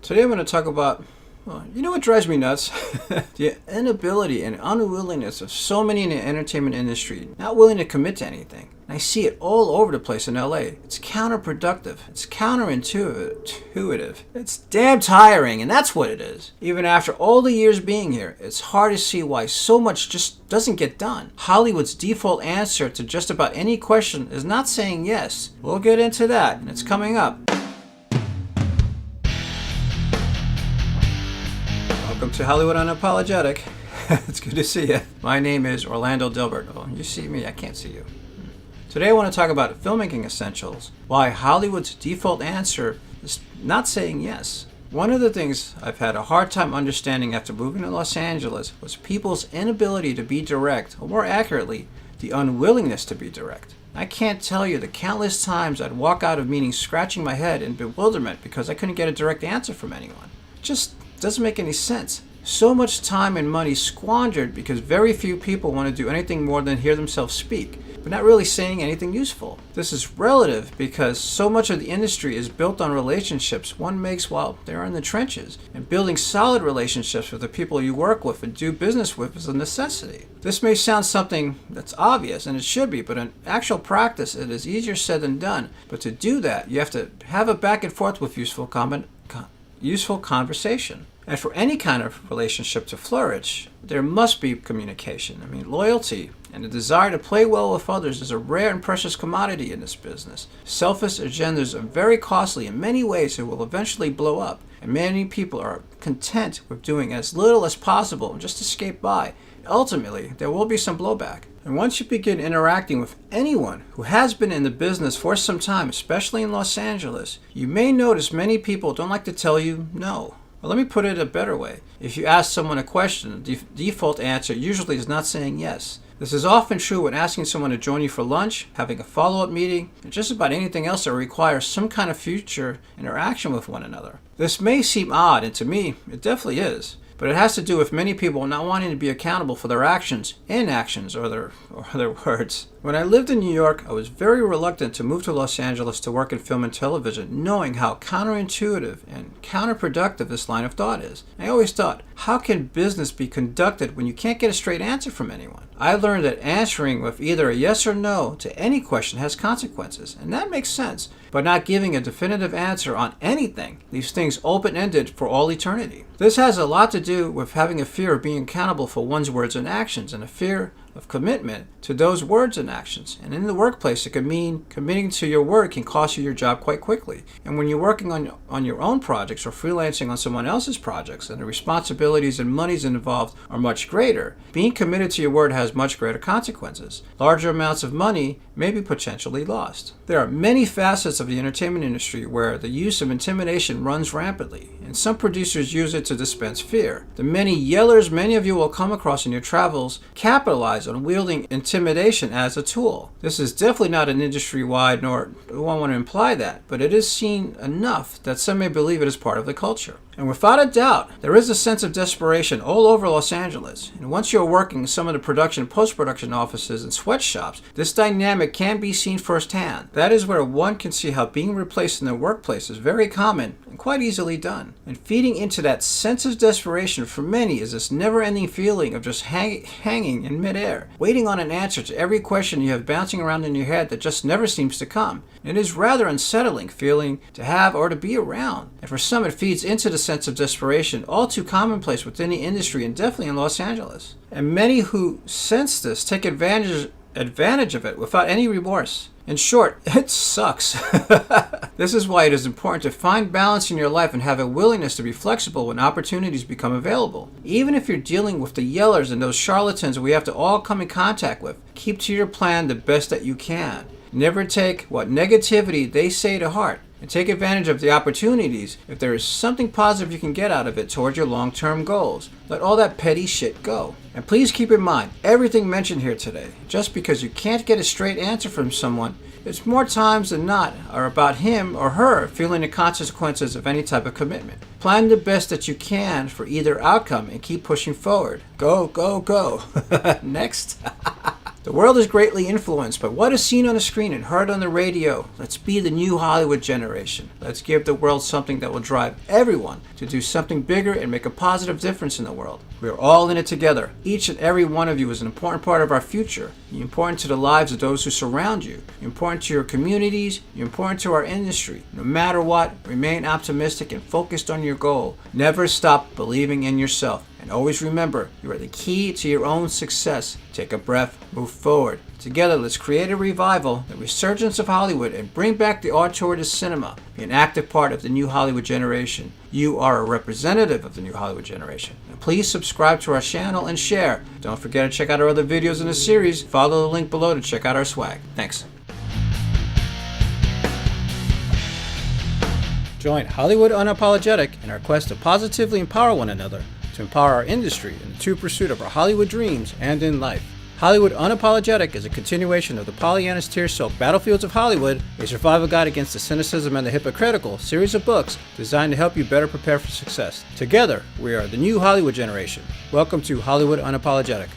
Today I'm going to talk about, well, you know what drives me nuts? The inability and unwillingness of so many in the entertainment industry, not willing to commit to anything. And I see it all over the place in LA. It's counterproductive. It's counterintuitive. It's damn tiring, and that's what it is. Even after all the years being here, it's hard to see why so much just doesn't get done. Hollywood's default answer to just about any question is not saying yes. We'll get into that, and it's coming up. Welcome to Hollywood Unapologetic. It's good to see you. My name is Orlando Dilbert. Oh, you see me, I can't see you. Today I want to talk about filmmaking essentials, why Hollywood's default answer is not saying yes. One of the things I've had a hard time understanding after moving to Los Angeles was people's inability to be direct, or more accurately, the unwillingness to be direct. I can't tell you the countless times I'd walk out of meetings scratching my head in bewilderment because I couldn't get a direct answer from anyone. Just doesn't make any sense. So much time and money squandered because very few people want to do anything more than hear themselves speak, but not really saying anything useful. This is relative because so much of the industry is built on relationships one makes while they're in the trenches, and building solid relationships with the people you work with and do business with is a necessity. This may sound something that's obvious, and it should be, but in actual practice it is easier said than done. But to do that, you have to have a back and forth with useful conversation. And for any kind of relationship to flourish, there must be communication. Loyalty and the desire to play well with others is a rare and precious commodity in this business. Selfish agendas are very costly in many ways and will eventually blow up. And many people are content with doing as little as possible and just to escape by. Ultimately, there will be some blowback. And once you begin interacting with anyone who has been in the business for some time, especially in Los Angeles, you may notice many people don't like to tell you no. Well, let me put it a better way. If you ask someone a question, the default answer usually is not saying yes. This is often true when asking someone to join you for lunch, having a follow-up meeting, and just about anything else that requires some kind of future interaction with one another. This may seem odd, and to me, it definitely is. But it has to do with many people not wanting to be accountable for their actions, inactions, or their words. When I lived in New York, I was very reluctant to move to Los Angeles to work in film and television, knowing how counterintuitive and counterproductive this line of thought is. I always thought, how can business be conducted when you can't get a straight answer from anyone? I learned that answering with either a yes or no to any question has consequences, and that makes sense. But not giving a definitive answer on anything leaves things open-ended for all eternity. This has a lot to do with having a fear of being accountable for one's words and actions, and a fear of commitment to those words and actions. And in the workplace, it could mean committing to your word can cost you your job quite quickly. And when you're working on your own projects or freelancing on someone else's projects, and the responsibilities and monies involved are much greater, being committed to your word has much greater consequences. Larger amounts of money may be potentially lost. There are many facets of the entertainment industry where the use of intimidation runs rampantly, and some producers use it to dispense fear. The many yellers many of you will come across in your travels capitalize on wielding intimidation as a tool. This is definitely not an industry-wide, nor do I want to imply that, but it is seen enough that some may believe it is part of the culture. And without a doubt, there is a sense of desperation all over Los Angeles. And once you're working in some of the production and post-production offices and sweatshops, this dynamic can be seen firsthand. That is where one can see how being replaced in the workplace is very common and quite easily done. And feeding into that sense of desperation for many is this never-ending feeling of just hanging in midair, waiting on an answer to every question you have bouncing around in your head that just never seems to come. It is rather unsettling feeling to have or to be around. And for some, it feeds into the sense of desperation, all too commonplace within the industry and definitely in Los Angeles. And many who sense this take advantage of it without any remorse. In short, it sucks. This is why it is important to find balance in your life and have a willingness to be flexible when opportunities become available. Even if you're dealing with the yellers and those charlatans we have to all come in contact with, keep to your plan the best that you can. Never take what negativity they say to heart, and take advantage of the opportunities if there is something positive you can get out of it toward your long-term goals. Let all that petty shit go. And please keep in mind, everything mentioned here today, just because you can't get a straight answer from someone, it's more times than not are about him or her feeling the consequences of any type of commitment. Plan the best that you can for either outcome and keep pushing forward. Go, go, go. Next. The world is greatly influenced by what is seen on the screen and heard on the radio. Let's be the new Hollywood generation. Let's give the world something that will drive everyone to do something bigger and make a positive difference in the world. We are all in it together. Each and every one of you is an important part of our future. You're important to the lives of those who surround you. You're important to your communities. You're important to our industry. No matter what, remain optimistic and focused on your goal. Never stop believing in yourself. And always remember, you are the key to your own success. Take a breath, move forward. Together, let's create a revival, the resurgence of Hollywood, and bring back the auteur de cinema. Be an active part of the new Hollywood generation. You are a representative of the new Hollywood generation. And please subscribe to our channel and share. Don't forget to check out our other videos in the series. Follow the link below to check out our swag. Thanks. Join Hollywood Unapologetic in our quest to positively empower one another, to empower our industry in the true pursuit of our Hollywood dreams and in life. Hollywood Unapologetic is a continuation of the Pollyanna's Tear Soaked Battlefields of Hollywood, a survival guide against the cynicism and the hypocritical series of books designed to help you better prepare for success. Together, we are the new Hollywood generation. Welcome to Hollywood Unapologetic.